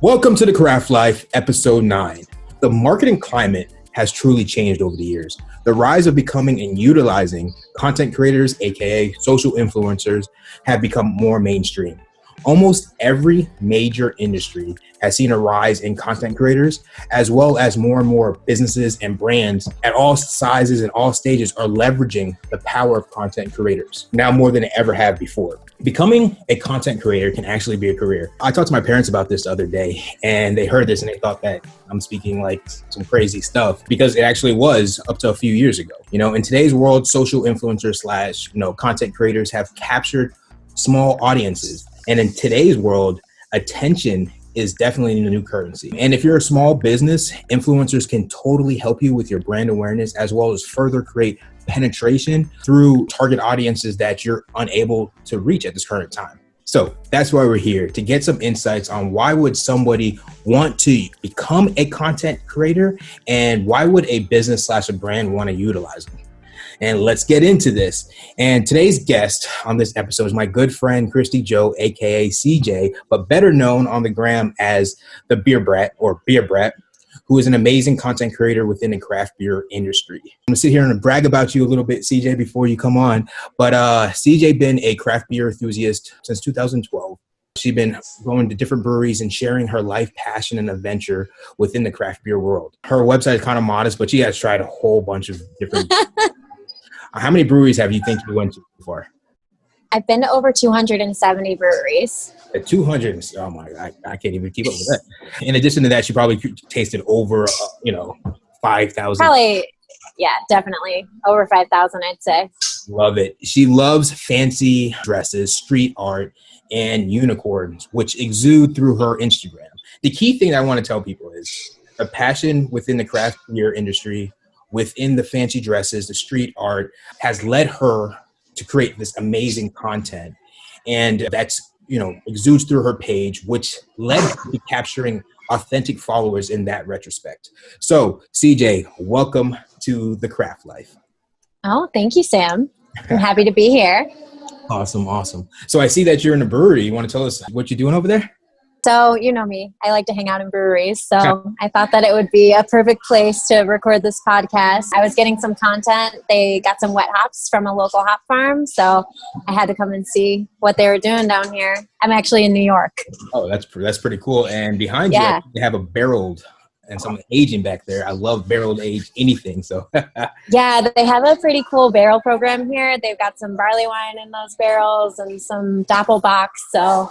Welcome to the Craft Life, episode 9. The marketing climate has truly changed over the years. The rise of becoming and utilizing content creators, aka social influencers, have become more mainstream. Almost every major industry has seen a rise in content creators, as well as more and more businesses and brands at all sizes and all stages are leveraging the power of content creators now more than they ever have before. Becoming a content creator can actually be a career. I talked to my parents about this the other day, and they heard this and they thought that I'm speaking like some crazy stuff, because it actually was up to a few years ago. In today's world, social influencers / content creators have captured small audiences. And in today's world, attention is definitely the new currency. And if you're a small business, influencers can totally help you with your brand awareness, as well as further create penetration through target audiences that you're unable to reach at this current time. So that's why we're here, to get some insights on why would somebody want to become a content creator, and why would a business / a brand want to utilize them. And let's get into this. And today's guest on this episode is my good friend, Christy Joe, aka CJ, but better known on the gram as the Beer Brat or Beer Brat, who is an amazing content creator within the craft beer industry. I'm gonna sit here and brag about you a little bit, CJ, before you come on. But CJ been a craft beer enthusiast since 2012. She's been going to different breweries and sharing her life passion and adventure within the craft beer world. Her website is kind of modest, but she has tried a whole bunch of different How many breweries have you think you went to before? I've been to over 270 breweries. At 200, oh my, I can't even keep up with that. In addition to that, she probably tasted over, 5,000. Probably, yeah, definitely. Over 5,000, I'd say. Love it. She loves fancy dresses, street art, and unicorns, which exude through her Instagram. The key thing I want to tell people is the passion within the craft beer industry, within the fancy dresses, the street art, has led her to create this amazing content. And that's, exudes through her page, which led her to capturing authentic followers in that retrospect. So CJ, welcome to the Craft Life. Oh, thank you, Sam. I'm happy to be here. Awesome. So I see that you're in a brewery. You want to tell us what you're doing over there? So, you know me, I like to hang out in breweries. So I thought that it would be a perfect place to record this podcast. I was getting some content. They got some wet hops from a local hop farm. So I had to come and see what they were doing down here. I'm actually in New York. Oh, that's pretty cool. And behind you, they have a barreled and some aging back there. I love barreled aged anything. So yeah, they have a pretty cool barrel program here. They've got some barley wine in those barrels and some Doppelbock. So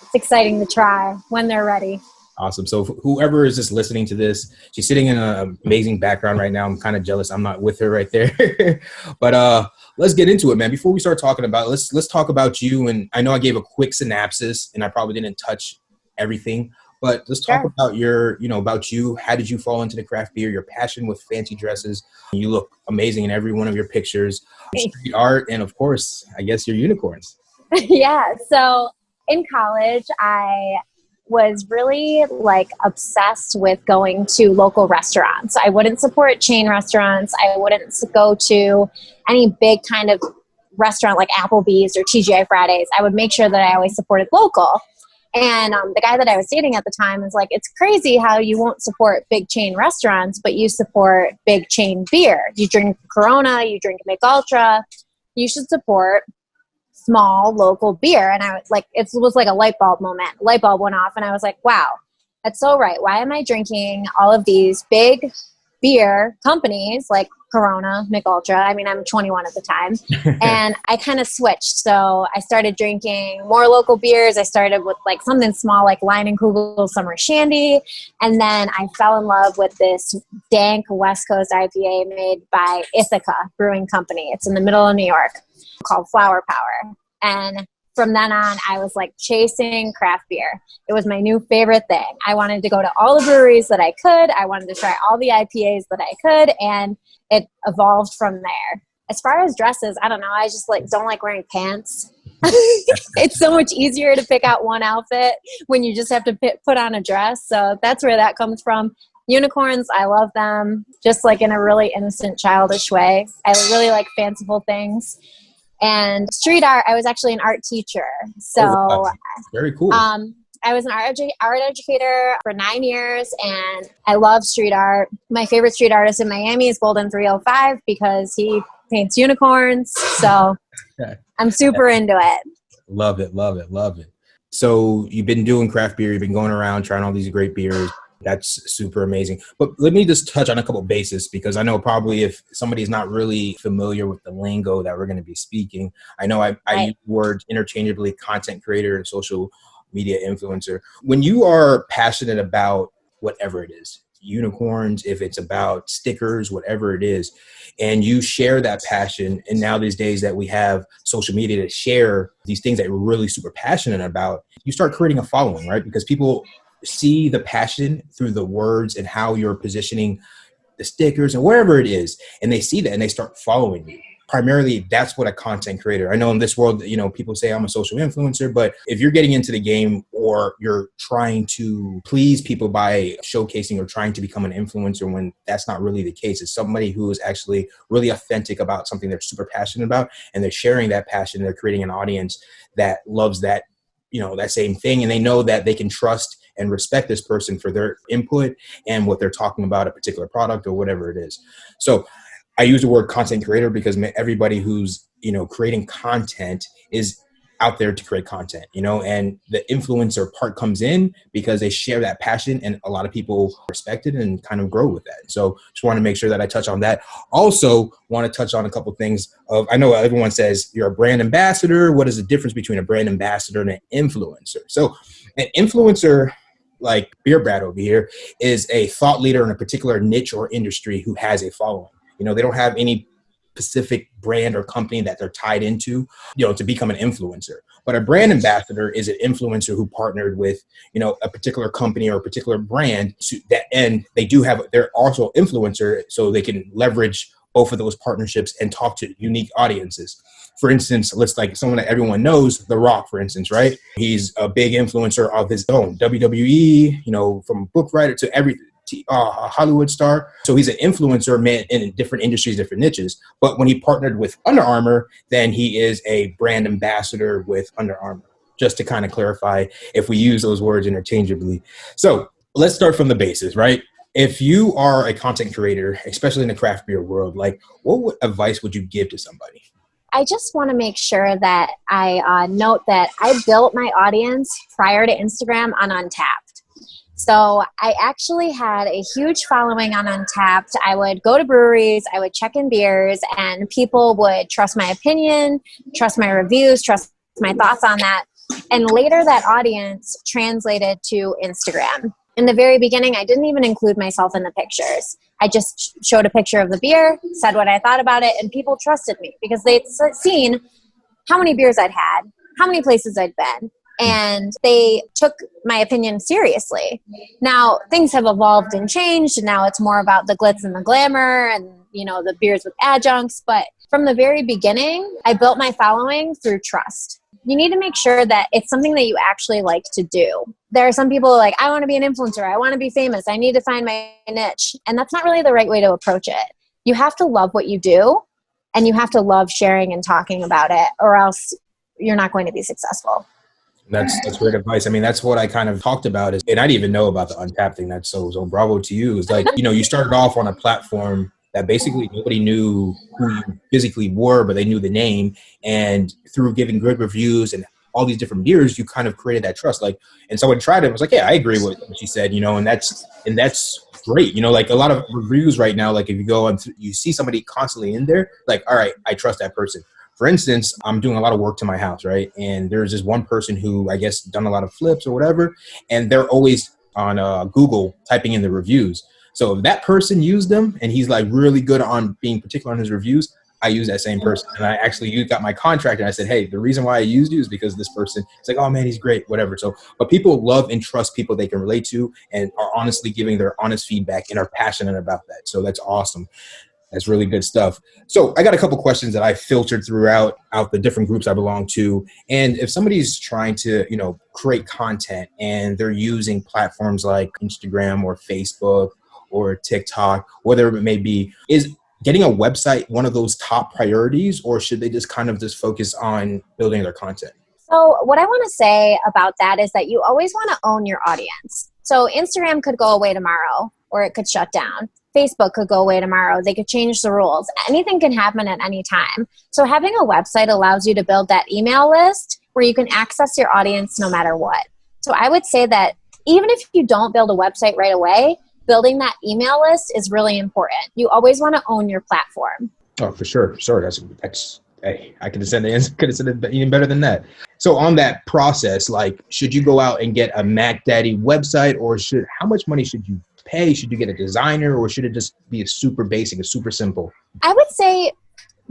it's exciting to try when they're ready. Awesome. So whoever is just listening to this, she's sitting in an amazing background right now. I'm kind of jealous I'm not with her right there. But let's get into it, man. Before we start talking about it, let's talk about you. And I know I gave a quick synopsis and I probably didn't touch everything, but let's talk about about you. How did you fall into the craft beer, your passion with fancy dresses? You look amazing in every one of your pictures, street art, and of course, I guess your unicorns. Yeah. So in college, I was really obsessed with going to local restaurants. I wouldn't support chain restaurants. I wouldn't go to any big kind of restaurant like Applebee's or TGI Fridays. I would make sure that I always supported local. And the guy that I was dating at the time was like, it's crazy how you won't support big chain restaurants, but you support big chain beer. You drink Corona, you drink Mich Ultra. You should support small local beer. And I was like, it was like a light bulb moment. Light bulb went off and I was like, wow, that's so right. Why am I drinking all of these big beer companies like Corona, Mich Ultra? I mean, I'm 21 at the time. And I kind of switched. So I started drinking more local beers. I started with something small like Line and Kugel Summer Shandy. And then I fell in love with this dank West Coast IPA made by Ithaca Brewing Company. It's in the middle of New York, called Flower Power. And from then on, I was chasing craft beer. It was my new favorite thing. I wanted to go to all the breweries that I could. I wanted to try all the IPAs that I could. And it evolved from there. As far as dresses, I don't know. I just don't like wearing pants. It's so much easier to pick out one outfit when you just have to put on a dress. So that's where that comes from. Unicorns, I love them, just in a really innocent, childish way. I really like fanciful things. And street art, I was actually an art teacher. So very cool. I I was an art educator for 9 years, and I love street art. My favorite street artist in Miami is Golden 305 because he paints unicorns. So I'm super into it. Love it, love it, love it. So you've been doing craft beer, you've been going around trying all these great beers. That's super amazing. But let me just touch on a couple of bases, because I know probably if somebody's not really familiar with the lingo that we're going to be speaking, I know I use words interchangeably: content creator and social media influencer. When you are passionate about whatever it is, unicorns, if it's about stickers, whatever it is, and you share that passion, and now these days that we have social media to share these things that we're really super passionate about, you start creating a following, right? Because people see the passion through the words and how you're positioning the stickers and wherever it is, and they see that and they start following you. Primarily, that's what a content creator. I know in this world, people say I'm a social influencer, but if you're getting into the game or you're trying to please people by showcasing or trying to become an influencer, when that's not really the case, it's somebody who is actually really authentic about something they're super passionate about, and they're sharing that passion. They're creating an audience that loves that, that same thing, and they know that they can trust and respect this person for their input and what they're talking about, a particular product or whatever it is. So I use the word content creator because everybody who's, creating content is out there to create content, and the influencer part comes in because they share that passion, and a lot of people respect it and kind of grow with that. So just want to make sure that I touch on that. Also want to touch on a couple of things I know everyone says you're a brand ambassador. What is the difference between a brand ambassador and an influencer? So an influencer, like Beer Brad over here, is a thought leader in a particular niche or industry who has a following. They don't have any specific brand or company that they're tied into, to become an influencer. But a brand ambassador is an influencer who partnered with, a particular company or a particular brand and they're also influencer, so they can leverage both of those partnerships and talk to unique audiences. For instance, let's like someone that everyone knows, The Rock, for instance, right? He's a big influencer of his own, WWE, from book writer to every Hollywood star. So he's an influencer man in different industries, different niches. But when he partnered with Under Armour, then he is a brand ambassador with Under Armour, just to kind of clarify if we use those words interchangeably. So let's start from the basis, right? If you are a content creator, especially in the craft beer world, like what advice would you give to somebody? I just want to make sure that I note that I built my audience prior to Instagram on Untapped. So I actually had a huge following on Untapped. I would go to breweries, I would check in beers, and people would trust my opinion, trust my reviews, trust my thoughts on that. And later that audience translated to Instagram. In the very beginning, I didn't even include myself in the pictures. I just showed a picture of the beer, said what I thought about it, and people trusted me because they'd seen how many beers I'd had, how many places I'd been, and they took my opinion seriously. Now, things have evolved and changed, and now it's more about the glitz and the glamour and, the beers with adjuncts. But from the very beginning, I built my following through trust. You need to make sure that it's something that you actually like to do. There are some people like, I want to be an influencer. I want to be famous. I need to find my niche. And that's not really the right way to approach it. You have to love what you do, and you have to love sharing and talking about it, or else you're not going to be successful. That's great advice. I mean, that's what I kind of talked about and I didn't even know about the Untapped thing. That's so bravo to you. It's like, you started off on a platform that basically nobody knew who you physically were, but they knew the name. And through giving good reviews and all these different beers, you kind of created that trust. Like, and someone tried it and was like, yeah, I agree with what she said, and that's great. Like a lot of reviews right now, like if you go and you see somebody constantly in there, like, all right, I trust that person. For instance, I'm doing a lot of work to my house, right? And there's this one person who I guess done a lot of flips or whatever, and they're always on Google typing in the reviews. So if that person used them and he's like really good on being particular on his reviews, I use that same person. And I actually got my contract and I said, hey, the reason why I used you is because this person, it's like, oh man, he's great, whatever. So, but people love and trust people they can relate to and are honestly giving their honest feedback and are passionate about that. So that's awesome. That's really good stuff. So I got a couple questions that I filtered throughout the different groups I belong to. And if somebody's trying to, create content and they're using platforms like Instagram or Facebook or TikTok, whatever it may be, is getting a website one of those top priorities, or should they just kind of just focus on building their content? So what I want to say about that is that you always want to own your audience. So Instagram could go away tomorrow, or it could shut down. Facebook could go away tomorrow. They could change the rules. Anything can happen at any time. So having a website allows you to build that email list where you can access your audience no matter what. So I would say that even if you don't build a website right away, building that email list is really important. You always want to own your platform. Oh, for sure. Sorry, that's hey, I could have said it even better than that. So on that process, like, should you go out and get a Mac Daddy website, or how much money should you pay? Should you get a designer, or should it just be a super basic, a super simple? I would say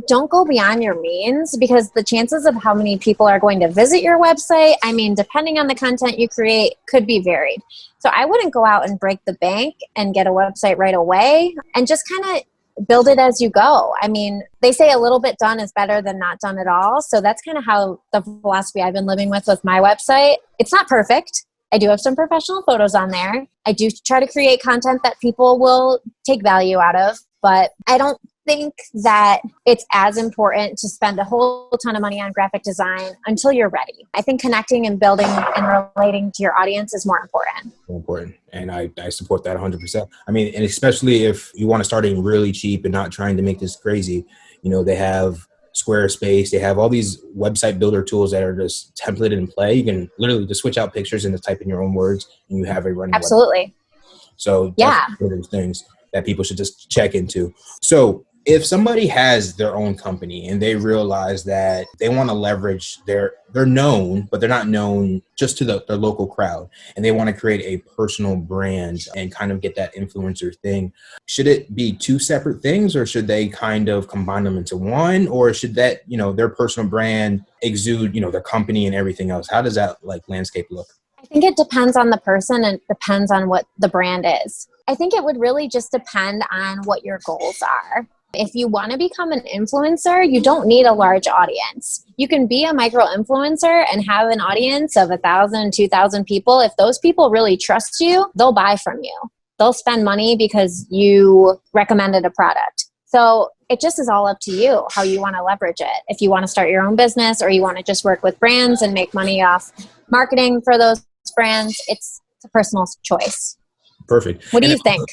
don't go beyond your means, because the chances of how many people are going to visit your website, I mean, depending on the content you create, could be varied. So I wouldn't go out and break the bank and get a website right away, and just kind of build it as you go. I mean, they say a little bit done is better than not done at all. So that's kind of how the philosophy I've been living with my website. It's not perfect. I do have some professional photos on there. I do try to create content that people will take value out of, but I don't think that it's as important to spend a whole ton of money on graphic design until you're ready. I think connecting and building and relating to your audience is more important. More important. And I support that 100%. I mean, and especially if you want to start in really cheap and not trying to make this crazy, they have Squarespace, they have all these website builder tools that are just templated in play. You can literally just switch out pictures and just type in your own words, and you have a running Absolutely. website. So yeah, one of those things that people should just check into. So if somebody has their own company and they realize that they want to leverage they're known, but they're not known just to their local crowd, and they want to create a personal brand and kind of get that influencer thing, should it be two separate things, or should they kind of combine them into one, or should that, their personal brand exude, their company and everything else? How does that landscape look? I think it depends on the person and depends on what the brand is. I think it would really just depend on what your goals are. If you want to become an influencer, you don't need a large audience. You can be a micro influencer and have an audience of 1,000, 2,000 people. If those people really trust you, they'll buy from you. They'll spend money because you recommended a product. So it just is all up to you how you want to leverage it. If you want to start your own business, or you want to just work with brands and make money off marketing for those brands, it's a personal choice. Perfect. What do you think?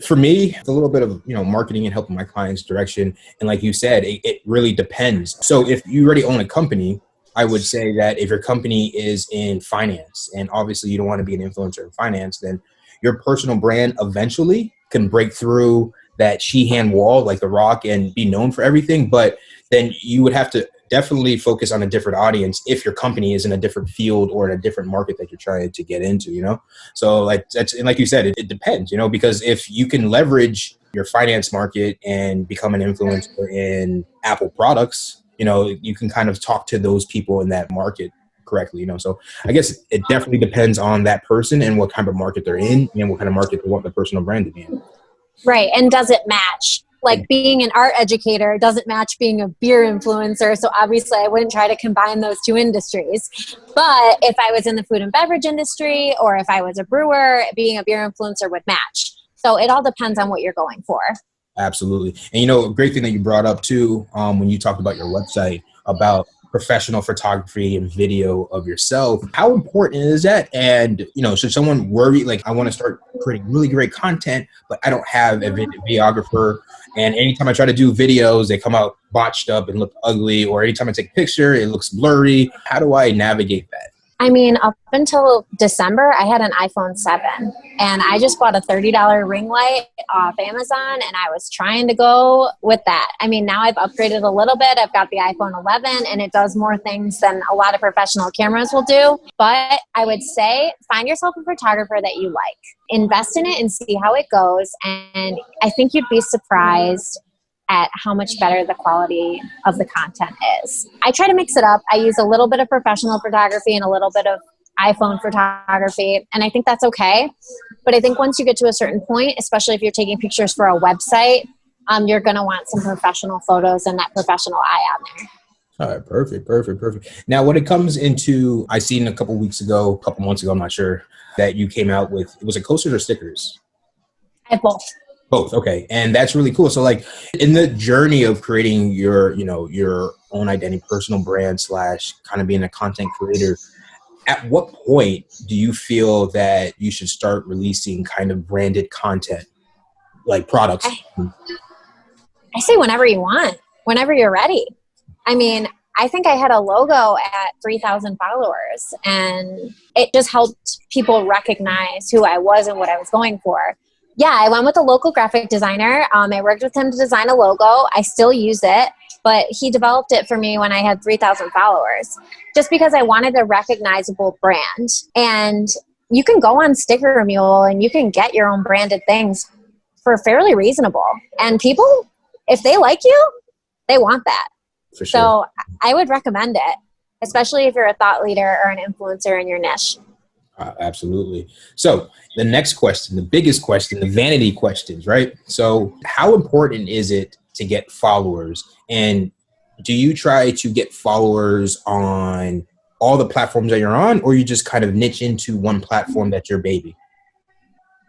For me, it's a little bit of, marketing and helping my clients direction. And like you said, it really depends. So if you already own a company, I would say that if your company is in finance, and obviously you don't want to be an influencer in finance, then your personal brand eventually can break through that Sheehan wall like The Rock and be known for everything. But then you would have to definitely focus on a different audience if your company is in a different field or in a different market that you're trying to get into, So and like you said, it depends, because if you can leverage your finance market and become an influencer in Apple products, you can kind of talk to those people in that market correctly, So I guess it definitely depends on that person and what kind of market they're in and what kind of market they want their personal brand to be in. Right. And does it match? Like being an art educator doesn't match being a beer influencer. So obviously I wouldn't try to combine those two industries. But if I was in the food and beverage industry, or if I was a brewer, being a beer influencer would match. So it all depends on what you're going for. Absolutely. And a great thing that you brought up too, when you talked about your website, about professional photography and video of yourself, how important is that? And should someone worry, I want to start creating really great content, but I don't have a videographer, and anytime I try to do videos, they come out botched up and look ugly, or anytime I take a picture, it looks blurry. How do I navigate that? I mean, up until December, I had an iPhone 7, and I just bought a $30 ring light off Amazon, and I was trying to go with that. I mean, now I've upgraded a little bit. I've got the iPhone 11, and it does more things than a lot of professional cameras will do. But I would say find yourself a photographer that you like. Invest in it and see how it goes, and I think you'd be surprised at how much better the quality of the content is. I try to mix it up. I use a little bit of professional photography and a little bit of iPhone photography, and I think that's okay. But I think once you get to a certain point, especially if you're taking pictures for a website, you're going to want some professional photos and that professional eye on there. All right, perfect. Now, when it comes into, I seen a couple months ago, I'm not sure, that you came out with, was it coasters or stickers? I have both. Both. Okay. And that's really cool. So like in the journey of creating your, your own identity, personal brand slash kind of being a content creator, at what point do you feel that you should start releasing kind of branded content like products? I say whenever you want, whenever you're ready. I mean, I think I had a logo at 3,000 followers, and it just helped people recognize who I was and what I was going for. Yeah, I went with a local graphic designer. I worked with him to design a logo. I still use it, but he developed it for me when I had 3,000 followers, just because I wanted a recognizable brand. And you can go on Sticker Mule and you can get your own branded things for fairly reasonable. And people, if they like you, they want that. For sure. So I would recommend it, especially if you're a thought leader or an influencer in your niche. Absolutely. So the next question, the biggest question, the vanity questions, right? So how important is it to get followers? And do you try to get followers on all the platforms that you're on, or you just kind of niche into one platform that's your baby?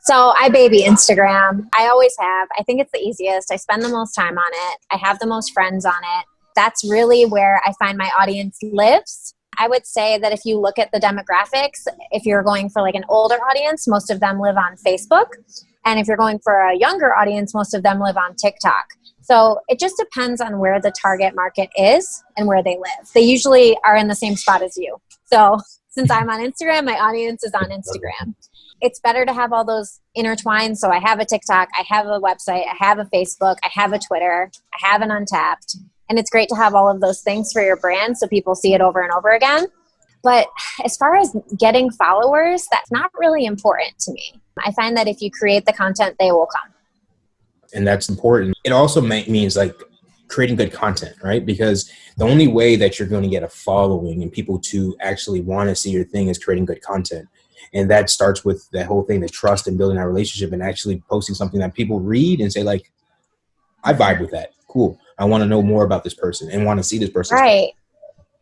So I baby Instagram. I always have. I think it's the easiest. I spend the most time on it. I have the most friends on it. That's really where I find my audience lives. I would say that if you look at the demographics, if you're going for like an older audience, most of them live on Facebook. And if you're going for a younger audience, most of them live on TikTok. So it just depends on where the target market is and where they live. They usually are in the same spot as you. So since I'm on Instagram, my audience is on Instagram. It's better to have all those intertwined. So I have a TikTok, I have a website, I have a Facebook, I have a Twitter, I have an Untapped. And it's great to have all of those things for your brand so people see it over and over again. But as far as getting followers, that's not really important to me. I find that if you create the content, they will come. And that's important. It also means like creating good content, right? Because the only way that you're going to get a following and people to actually want to see your thing is creating good content. And that starts with that whole thing, the trust and building that relationship and actually posting something that people read and say like, I vibe with that. Cool. I want to know more about this person and want to see this person. Right.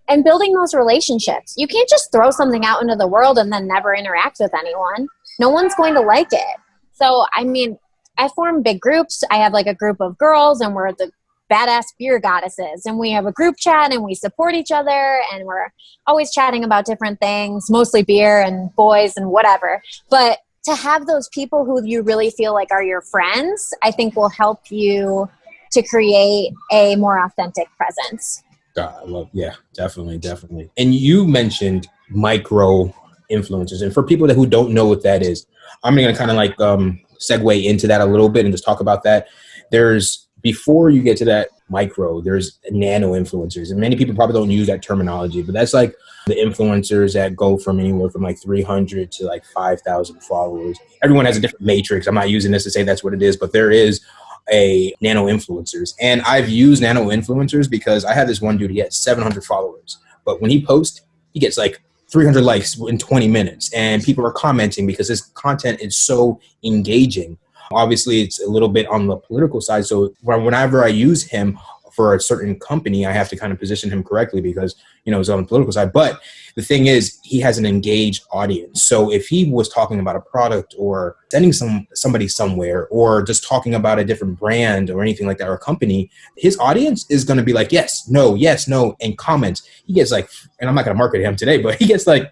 And building those relationships. You can't just throw something out into the world and then never interact with anyone. No one's going to like it. So, I mean, I form big groups. I have like a group of girls and we're the badass beer goddesses. And we have a group chat and we support each other and we're always chatting about different things, mostly beer and boys and whatever. But to have those people who you really feel like are your friends, I think will help you to create a more authentic presence. Yeah, definitely. And you mentioned micro influencers. And for people who don't know what that is, I'm going to kind of like segue into that a little bit and just talk about that. Before you get to that micro, there's nano influencers. And many people probably don't use that terminology, but that's like the influencers that go from anywhere from like 300 to like 5,000 followers. Everyone has a different matrix. I'm not using this to say that's what it is, but there is a nano influencers. And I've used nano influencers because I had this one dude, he had 700 followers. But when he posts, he gets like 300 likes in 20 minutes. And people are commenting because his content is so engaging. Obviously, it's a little bit on the political side. So whenever I use him for a certain company, I have to kind of position him correctly because, it's on the political side. But the thing is, he has an engaged audience. So if he was talking about a product or sending somebody somewhere or just talking about a different brand or anything like that or a company, his audience is going to be like, yes, no, and comments. He gets like, and I'm not going to market him today, but he gets like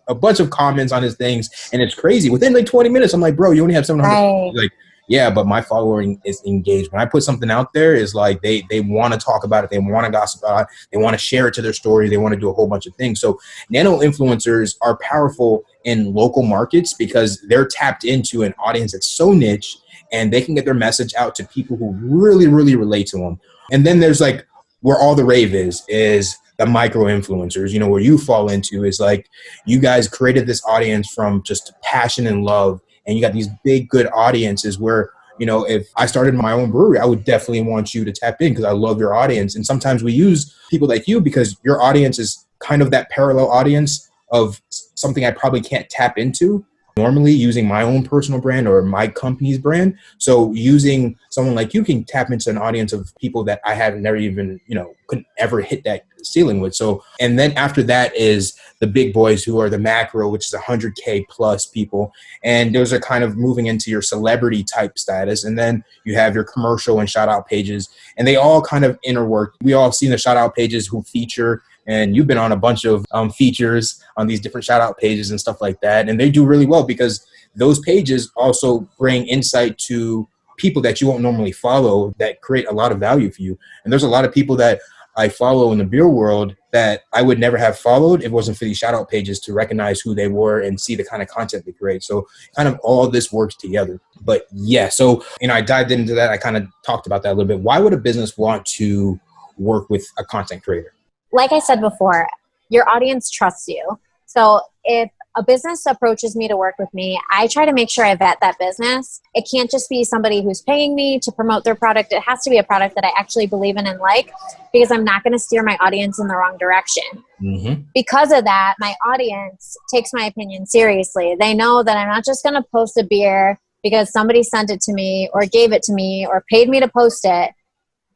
a bunch of comments on his things. And it's crazy. Within like 20 minutes, I'm like, bro, you only have 700. Right. Like, yeah, but my following is engaged. When I put something out there, is like they want to talk about it. They want to gossip about it. They want to share it to their story. They want to do a whole bunch of things. So nano influencers are powerful in local markets because they're tapped into an audience that's so niche and they can get their message out to people who really, really relate to them. And then there's like where all the rave is the micro influencers, where you fall into is like you guys created this audience from just passion and love. And you got these big, good audiences where, if I started my own brewery, I would definitely want you to tap in because I love your audience. And sometimes we use people like you because your audience is kind of that parallel audience of something I probably can't tap into. normally using my own personal brand or my company's brand. So using someone like you can tap into an audience of people that I have never even, couldn't ever hit that ceiling with. So, and then after that is the big boys who are the macro, which is 100K plus people. And those are kind of moving into your celebrity type status. And then you have your commercial and shout out pages, and they all kind of interwork. We all seen the shout out pages who feature, and you've been on a bunch of features on these different shout out pages and stuff like that. And they do really well because those pages also bring insight to people that you won't normally follow that create a lot of value for you. And there's a lot of people that I follow in the beer world that I would never have followed if it wasn't for these shout out pages to recognize who they were and see the kind of content they create. So kind of all this works together. But yeah, so, I dived into that. I kind of talked about that a little bit. Why would a business want to work with a content creator? Like I said before, your audience trusts you. So if a business approaches me to work with me, I try to make sure I vet that business. It can't just be somebody who's paying me to promote their product. It has to be a product that I actually believe in and like, because I'm not going to steer my audience in the wrong direction. Mm-hmm. Because of that, my audience takes my opinion seriously. They know that I'm not just going to post a beer because somebody sent it to me or gave it to me or paid me to post it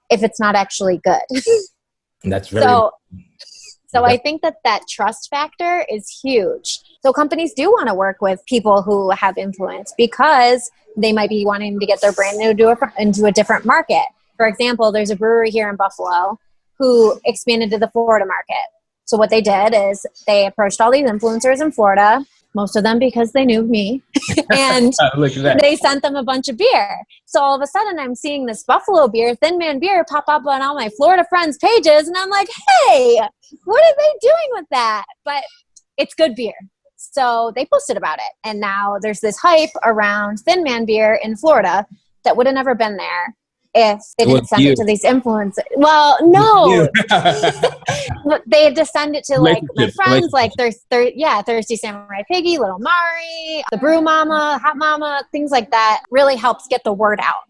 if it's not actually good. That's very So I think that trust factor is huge. So companies do want to work with people who have influence because they might be wanting to get their brand into a different market. For example, there's a brewery here in Buffalo who expanded to the Florida market. So what they did is they approached all these influencers in Florida, most of them because they knew me, and they sent them a bunch of beer. So all of a sudden I'm seeing this Buffalo beer, Thin Man beer, pop up on all my Florida friends' pages, and I'm like, hey, what are they doing with that? But it's good beer. So they posted about it. And now there's this hype around Thin Man beer in Florida that would have never been there if they didn't send it to these influencers. Well, no. They had to send it to like my friends, like Thirsty Samurai Piggy, Little Mari, the Brew Mama, Hot Mama, things like that really helps get the word out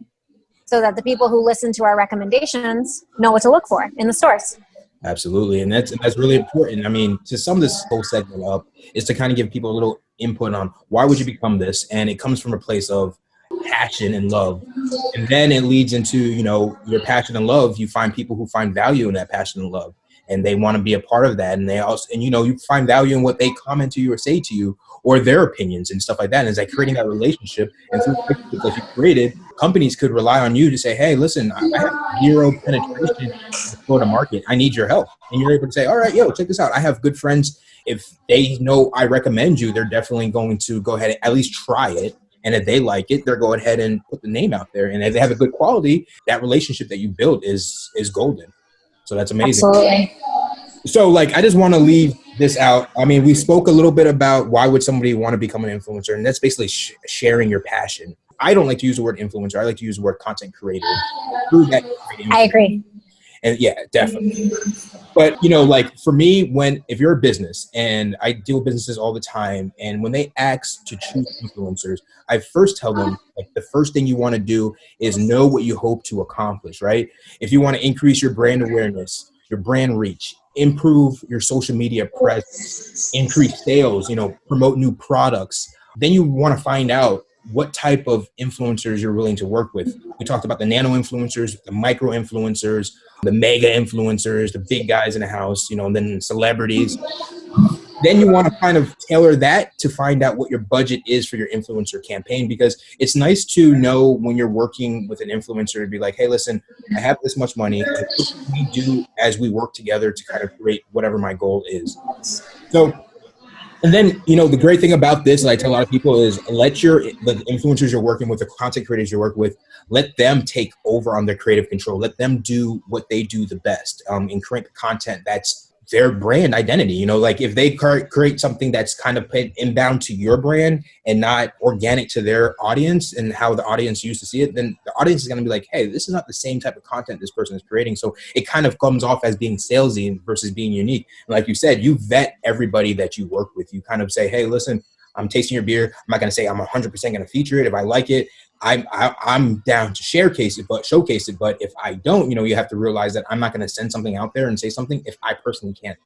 so that the people who listen to our recommendations know what to look for in the stores. Absolutely. And that's really important. I mean, to sum this whole segment up is to kind of give people a little input on why would you become this? And it comes from a place of passion and love. And then it leads into, your passion and love. You find people who find value in that passion and love, and they want to be a part of that. And they also, you find value in what they comment to you or say to you or their opinions and stuff like that. And it's like creating that relationship. And through the relationship that you created, companies could rely on you to say, hey, listen, I have zero penetration in the Florida market. I need your help. And you're able to say, all right, check this out. I have good friends. If they know I recommend you, they're definitely going to go ahead and at least try it. And if they like it, they'll go ahead and put the name out there. And if they have a good quality, that relationship that you built is golden. So that's amazing. Absolutely. So I just want to leave this out. I mean, we spoke a little bit about why would somebody want to become an influencer, and that's basically sharing your passion. I don't like to use the word influencer. I like to use the word content creator. I agree. And yeah, definitely. But, for me, if you're a business, and I deal with businesses all the time, and when they ask to choose influencers, I first tell them, the first thing you want to do is know what you hope to accomplish, right? If you want to increase your brand awareness, your brand reach, improve your social media presence, increase sales, promote new products, then you want to find out what type of influencers you're willing to work with. We talked about the nano influencers, the micro influencers, the mega influencers, the big guys in the house, and then celebrities. Then you want to kind of tailor that to find out what your budget is for your influencer campaign, because it's nice to know when you're working with an influencer to be like, hey, listen, I have this much money. What can we do as we work together to kind of create whatever my goal is? So, and then, the great thing about this, and I tell a lot of people, is let the influencers you're working with, the content creators you work with, let them take over on their creative control. Let them do what they do the best, and create content that's their brand identity. If they create something that's kind of inbound to your brand and not organic to their audience and how the audience used to see it, then the audience is going to be like, hey, this is not the same type of content this person is creating. So it kind of comes off as being salesy versus being unique. And like you said, you vet everybody that you work with. You kind of say, hey, listen, I'm tasting your beer. I'm not going to say I'm 100% going to feature it. If I like it, I'm down to showcase it. But if I don't, you have to realize that I'm not going to send something out there and say something if I personally can't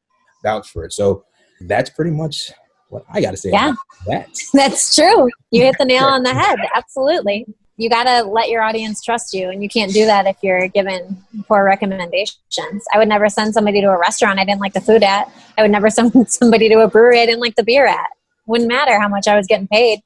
vouch for it. So that's pretty much What I got to say Yeah, about that. that's true. You hit the nail on the head. Absolutely. You got to let your audience trust you, and you can't do that if you're given poor recommendations. I would never send somebody to a restaurant I didn't like the food at. I would never send somebody to a brewery I didn't like the beer at. Wouldn't matter how much I was getting paid.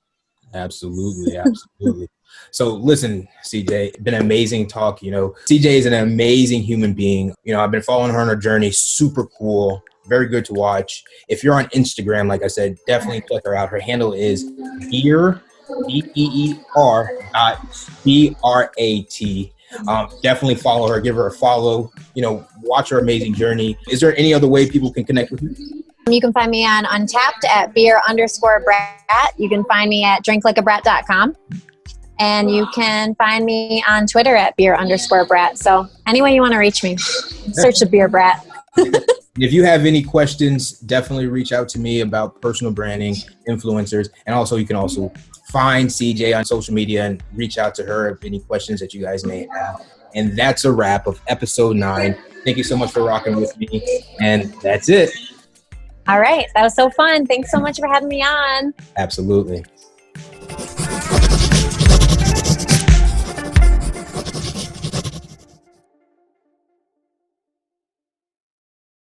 Absolutely, absolutely. So listen, CJ, been an amazing talk. CJ is an amazing human being. I've been following her on her journey. Super cool. Very good to watch. If you're on Instagram, like I said, definitely check her out. Her handle is beer, BEER .BRAT. Definitely follow her. Give her a follow. Watch her amazing journey. Is there any other way people can connect with you? You can find me on Untapped at beer_brat. You can find me at drinklikeabrat.com. And you can find me on Twitter at beer_brat. So any way you want to reach me, search the beer brat. If you have any questions, definitely reach out to me about personal branding, influencers, and also you can also find CJ on social media and reach out to her if any questions that you guys may have. And that's a wrap of episode 9. Thank you so much for rocking with me. And that's it. All right. That was so fun. Thanks so much for having me on. Absolutely.